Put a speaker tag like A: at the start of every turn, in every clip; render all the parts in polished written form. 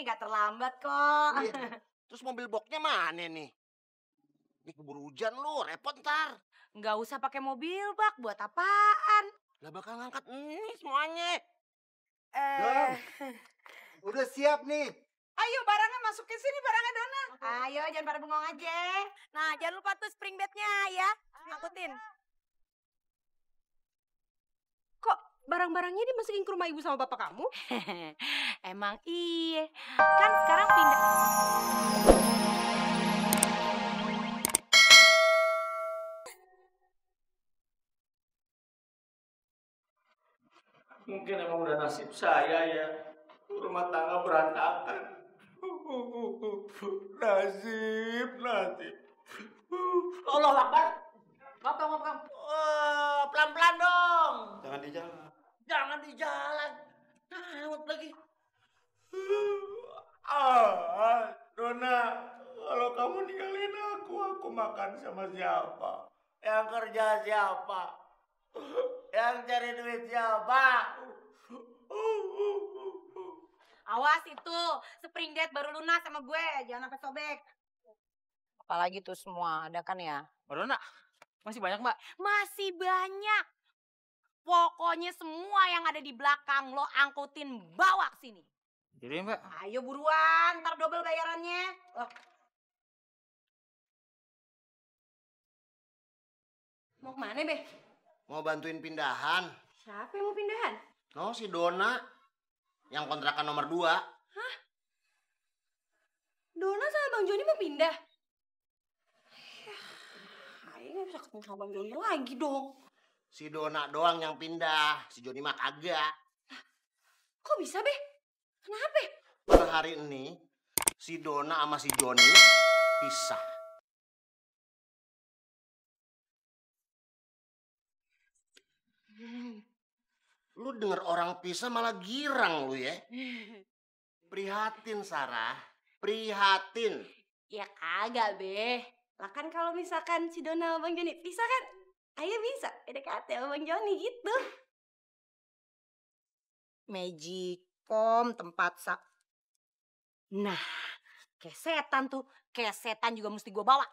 A: nggak terlambat kok.
B: Iya. Terus mobil boxnya mana nih? Ini keburu hujan lu, repot ntar.
A: Nggak usah pakai mobil bak, buat apaan?
B: Lah bakal ngangkat ini semuanya.
C: Dong, udah siap nih.
A: Ayo barangnya masukin sini, barangnya Dona. Ayo, jangan pada bengong aja. Nah, jangan lupa tuh spring bednya ya, angkutin. Kok barang-barangnya dimasukin ke rumah ibu sama bapak kamu? Emang iya, kan sekarang pindah.
D: Mungkin emang udah nasib saya ya. Rumah tangga berantakan. Nasib.
B: Allah Akbar. Ngapa. Pelan-pelan dong.
D: Jangan di jalan.
B: Jangan di jalan. Ngawet lagi.
D: Dona, kalau kamu ninggalin aku makan sama siapa?
B: Yang kerja siapa? Yang cari duit siapa?
A: Awas itu, spring date baru lunas sama gue, jangan sampai sobek. Apalagi tuh semua, ada kan ya?
E: Mbak Dona, masih banyak Mbak?
A: Masih banyak. Pokoknya semua yang ada di belakang lo angkutin bawa ke sini.
E: Jadi Mbak.
A: Ayo buruan, ntar double bayarannya. Oh. Mau kemana, Be?
B: Mau bantuin pindahan.
A: Siapa yang mau pindahan?
B: Oh, si Dona. Yang kontrakan nomor 2.
A: Hah? Dona sama Bang Joni mau pindah? Ayo nggak bisa ketemu sama Bang Joni lagi dong.
B: Si Dona doang yang pindah. Si Joni mah kagak.
A: Kok bisa, Be? Kenapa?
B: Per hari ini, si Dona sama si Joni pisah. Lu denger orang pisah malah girang lu ya. Prihatin, Sarah. Prihatin.
A: Ya kagak, Be. Lah kan kalau misalkan si Dona sama Bang Joni pisah kan, ayo bisa PDKT sama Bang Joni gitu. Magicom tempat Nah, kayak setan tuh. Kayak setan juga mesti gue bawa.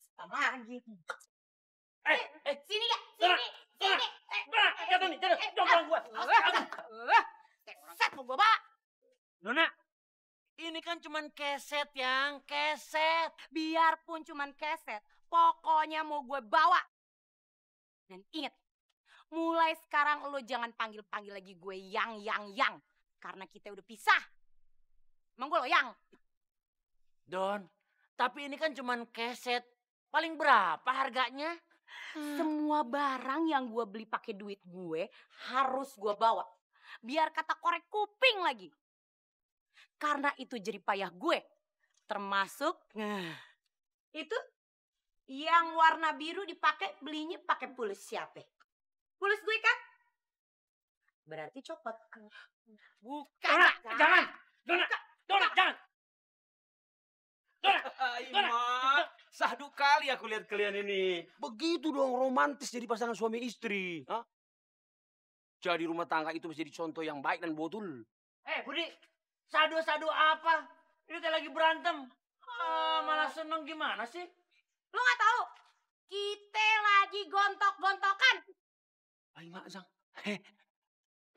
A: Setan lagi. Sini gak? Sini.
E: Jatuh nih, jatuh gue.
A: Set mau gue bawa.
E: Dona, ini kan cuman keset yang keset.
A: Biarpun cuman keset, pokoknya mau gue bawa. Dan inget, mulai sekarang lo jangan panggil-panggil lagi gue yang. Karena kita udah pisah. Emang gue lo yang?
E: Don, tapi ini kan cuman keset. Paling berapa harganya?
A: Semua barang yang gue beli pakai duit gue harus gue bawa. Biar kata korek kuping lagi. Karena itu jerih payah gue. Termasuk itu yang warna biru dipakai belinya pakai pulis siapa? Pulis gue kan? Berarti copot. Bukan.
E: Jangan. Dona, jangan.
F: Mak, sahdu kali aku lihat kalian ini. Begitu dong romantis jadi pasangan suami istri. Hah? Jadi rumah tangga itu menjadi contoh yang baik dan betul.
E: Budi, sadu apa? Ini lagi berantem. Malah seneng gimana sih?
A: Lo gak tahu? Kita lagi gontok-gontokan.
F: Ay, Mak Zang.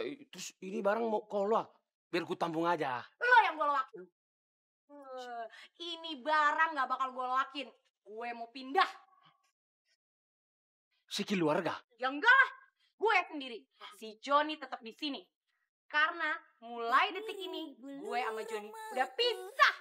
F: Terus ini barang mau keluar. Biar ku tampung aja.
A: Lo yang gue loakin. Ini barang gak bakal gue loakin. Gue mau pindah.
F: Si keluarga?
A: Ya enggak lah. Gue sendiri. Si Joni tetap di sini. Karena mulai detik ini gue sama Joni udah pisah.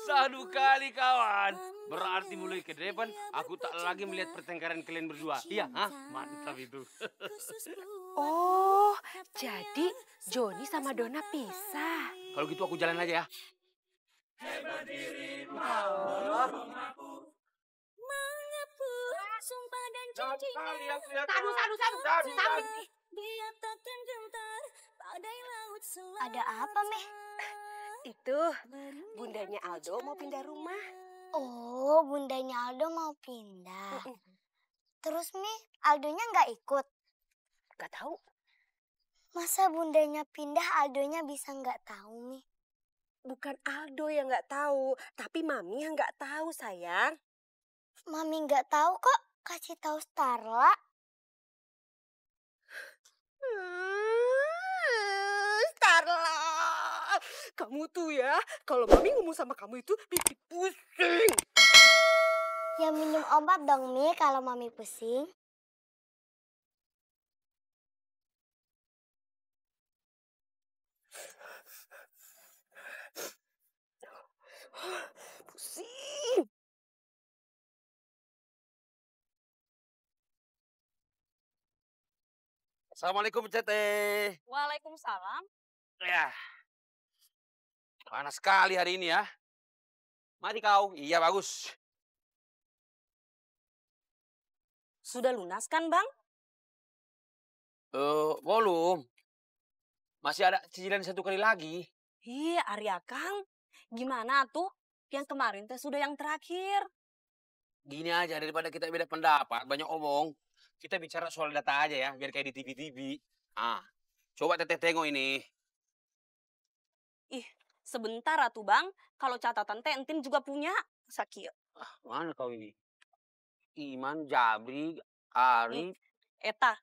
F: Sadu kali kawan. Berarti mulai ke depan aku tak lagi melihat pertengkaran kalian berdua. Iya, mantap itu.
G: Oh, jadi Joni sama Dona pisah.
F: Kalau gitu aku jalan aja ya.
D: Hebat diri mengapa
G: Sumpah dan janji.
A: Sadu.
G: Ada apa, Meh?
H: Itu bundanya Aldo mau pindah rumah.
G: Oh, bundanya Aldo mau pindah. Terus, Mi, Aldonya nggak ikut?
H: Gak tahu.
I: Masa bundanya pindah, Aldonya bisa nggak tahu, Mi?
H: Bukan Aldo yang nggak tahu, tapi Mami yang nggak tahu, sayang.
I: Mami nggak tahu kok, kasih tahu Starla.
H: Starla, kamu tuh ya, kalau Mami ngomong sama kamu itu bikin pusing.
I: Ya minum obat dong, Mi, kalau Mami pusing.
H: Pusing.
F: Assalamualaikum, Cete.
A: Waalaikumsalam.
F: Ya, panas sekali hari ini ya. Mati kau. Iya, bagus.
A: Sudah lunas kan, Bang?
F: Belum. Masih ada cicilan 1 kali lagi.
A: Iya, Arya Kang. Gimana tuh? Yang kemarin teh sudah yang terakhir.
F: Gini aja, daripada kita beda pendapat, banyak omong. Kita bicara soal data aja ya, biar kayak di TV-TV. Ah, coba Teteh tengok ini.
A: Ih, sebentar atuh Bang. Kalau catatan teh entin juga punya. Sakit.
F: Mana kau ini? Iman, Jabri, Ari.
A: Eta.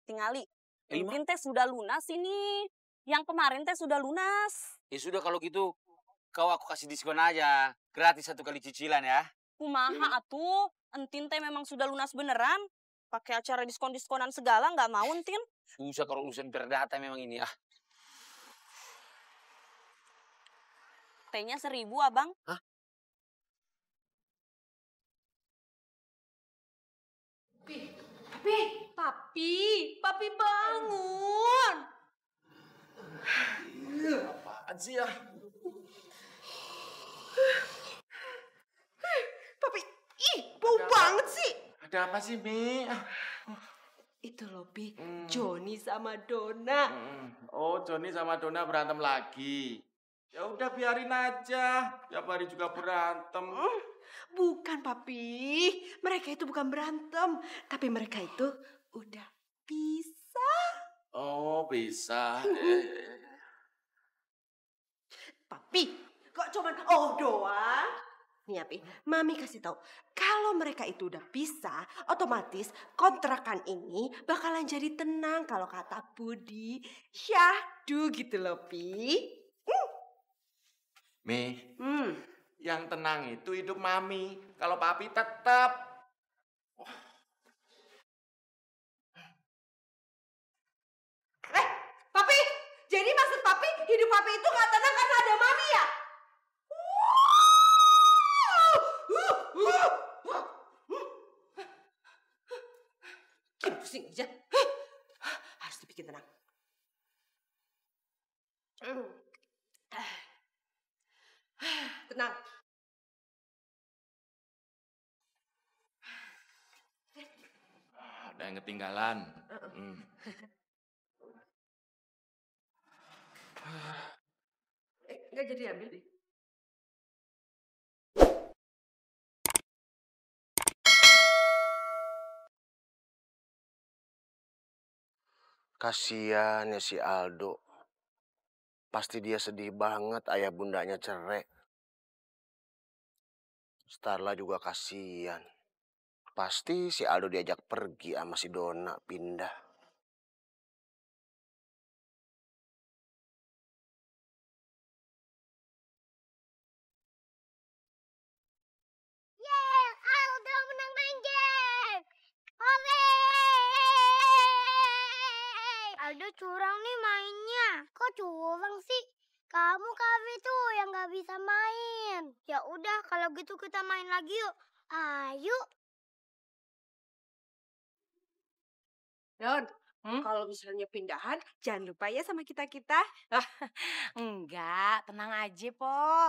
A: Tingali. Entin teh sudah lunas ini. Yang kemarin teh sudah lunas.
F: Ya sudah kalau gitu, kau aku kasih diskon aja. Gratis 1 kali cicilan ya.
A: Kumaha atuh? Entin teh memang sudah lunas beneran. Pakai acara diskon-diskonan segala nggak mau Entin.
F: Susah kalau urusan berdata memang ini ah.
A: Tehnya 1.000 Abang.
F: Hah?
A: Papi bangun.
D: Apaan sih ya?
H: Papi, bau banget sih.
D: Ada apa sih, Mi?
H: Itu loh, Pi, Joni sama Dona.
D: Oh, Joni sama Dona berantem lagi. Ya udah biarin aja. Tiap hari juga berantem.
H: Bukan, Papi. Mereka itu bukan berantem. Tapi mereka itu udah pisah.
D: Oh, bisa.
H: Papi, kok cuman doang? Nih ya, Pi, Mami kasih tahu. Kalau mereka itu udah pisah, otomatis kontrakan ini bakalan jadi tenang kalau kata Budi. Syahdu gitu loh, Pi.
D: Mi, yang tenang itu hidup Mami. Kalau Papi tetap.
H: Papi, jadi maksud Papi hidup Papi itu gak tenang karena ada Mami ya? Bikin pusing aja. Harus dibikin tenang. Tenang.
D: Ada yang ketinggalan.
H: Nggak jadi ambil deh.
B: Kasian ya si Aldo. Pasti dia sedih banget ayah bundanya cerai. Starla juga kasian. Pasti si Aldo diajak pergi sama si Dona pindah.
I: Yeay, Aldo menang main game. Hore! Aldo curang nih mainnya. Kok curang sih? Kamu Kavi tuh yang gak bisa main. Ya udah kalau gitu kita main lagi yuk. Ayo.
H: Don, kalau misalnya pindahan, jangan lupa ya sama kita-kita.
A: Enggak, tenang aja, Po.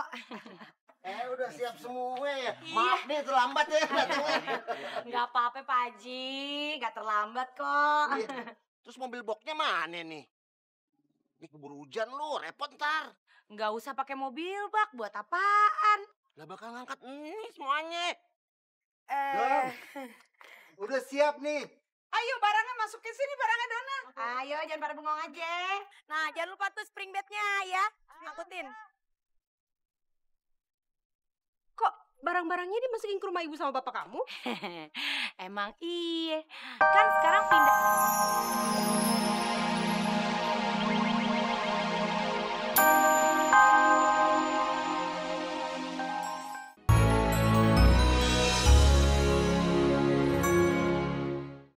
B: Udah siap semua ya. Maaf nih terlambat ya datangnya.
A: Enggak apa-apa, Pak Haji. Enggak terlambat kok.
B: Terus mobil boxnya mana nih? Ini keburu hujan lu, repot ntar.
A: Enggak usah pakai mobil, Bak. Buat apaan?
B: Lah bakal ngangkat ini semuanya.
C: Don, udah siap nih.
A: Ayo barangnya masukin sini barangnya Dona. Ayo jangan pada bengong aja. Nah jangan lupa tuh spring bednya ya. Angkutin.
H: Kok barang-barangnya dimasukin ke rumah ibu sama bapak kamu?
A: Emang iya. Kan sekarang pindah.